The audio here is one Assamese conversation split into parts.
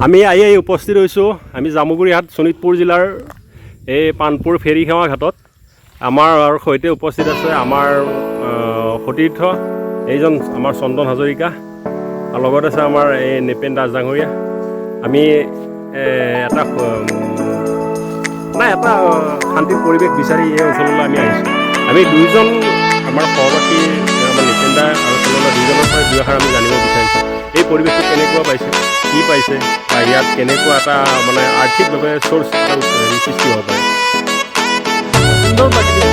আমি উপস্থিত হৈছোঁ আমি জামুগুৰিহাট শোণিতপুৰ জিলাৰ এই পানপুৰ ফেৰীসেৱা ঘাটত। আমাৰ সৈতে উপস্থিত আছে আমাৰ সতীৰ্থ এইজন আমাৰ চন্দন হাজৰিকা, আৰু লগত আছে আমাৰ এই নিপেন দাস ডাঙৰীয়া। আমি এটা শান্তিৰ পৰিৱেশ বিচাৰি এই অঞ্চললৈ আমি আহিছোঁ। আমি দুইজন আমাৰ সহপাঠী আমাৰ নিপেন দা আৰু চন্দন দা দুইজনৰ পৰা দুই এষাৰ আমি জানিব বিচাৰিছোঁ এই পৰিৱেশটো কেনেকুৱা পাইছে, কি পাইছে, বা ইয়াত কেনেকুৱা এটা মানে আৰ্থিকভাৱে চ'ৰ্চ আৰু সৃষ্টি হ'ব পাৰে। সুন্দৰ প্ৰাকৃতিক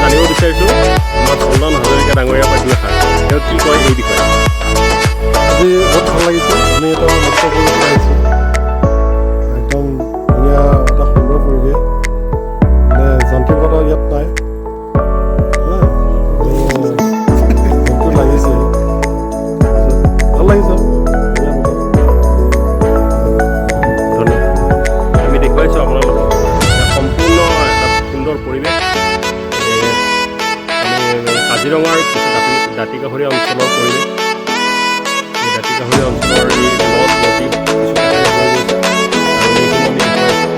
জানিব বিচাৰিছোঁ আমাৰ চন্দন হাজৰিকা ডাঙৰীয়াৰ পৰা দুষাৰ তেওঁ কি কয় এই বিষয়ে। আজি বহুত ভাল লাগিছে, আমি এটা মুক্ত পৰিৱেশ আহিছোঁ, একদম ধুনীয়া এটা সুন্দৰ পৰিৱেশ, মানে যান্ত্ৰিকতা ইয়াত নাই, মনটো লাগিছে, ভাল লাগিছে। আমি দেখুৱাইছোঁ আপোনালোকক সম্পূৰ্ণ এটা সুন্দৰ পৰিৱেশ। কাজিৰঙাৰ কিছু দাঁতিকাষৰীয়া অঞ্চলৰ পৰিৱেশ, এই দাঁতিকাষৰীয়া অঞ্চলৰ এই নদ নদী কিছু হৈ গৈছে, আৰু এইসমূহ আমি দেখুৱাইছোঁ।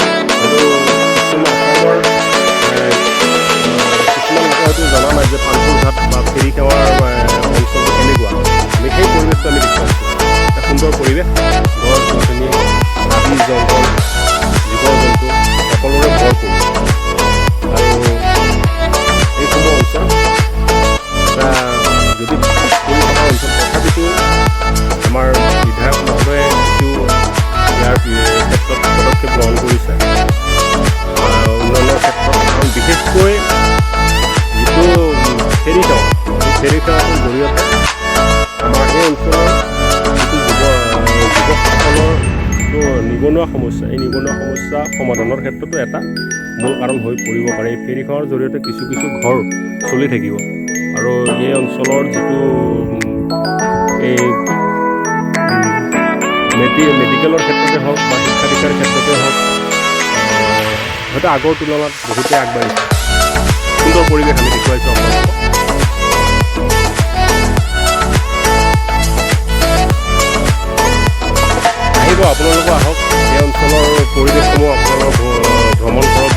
কিছুমান লোকে হয়তো জনা নাই যে পানপুৰ ঘাট বা ফেৰী সেৱাৰ অঞ্চলটো কেনেকুৱা। আমি সেই পৰিৱেশটো আমি দেখুৱাইছোঁ। এটা সুন্দৰ পৰিৱেশ, গছ গছনি, হাবি জংঘল, জীৱ জন্তু সকলোৰে ভৰপূৰ, আৰু এইসমূহ অঞ্চল যদি কৰি থকা অঞ্চল, তথাপিতো আমাৰ বিধায়ক মহোদয়ে কিছু ইয়াৰ ক্ষেত্ৰত পদক্ষেপ গ্ৰহণ কৰিছে উন্নয়নৰ ক্ষেত্ৰত। কাৰণ বিশেষকৈ যিটো ফেৰী সেৱা, সেই ফেৰী সেৱাটোৰ জৰিয়তে আমাৰ এই অঞ্চলৰ যিটো যুৱকসকলৰ যিটো নিবনুৱা সমস্যা, এই নিবনুৱা সমস্যা সমাধানৰ ক্ষেত্ৰতো এটা মূল কাৰণ হৈ পৰিব পাৰে। এই ফেৰী সেৱাৰ জৰিয়তে কিছু কিছু ঘৰ চলি থাকিব, আৰু এই অঞ্চলৰ যিটো এই মেডিকেলৰ ক্ষেত্ৰতে হওক বা শিক্ষা দীক্ষাৰ ক্ষেত্ৰতে হওক, হয়তো আগৰ তুলনাত বহুতেই আগবাঢ়িছে। সুন্দৰ পৰিৱেশ আমি দেখুৱাইছোঁ আপোনালোকক। আহিব, আপোনালোকো আহক, এই অঞ্চলৰ পৰিৱেশসমূহ আপোনালোক ভ্ৰমণ কৰক।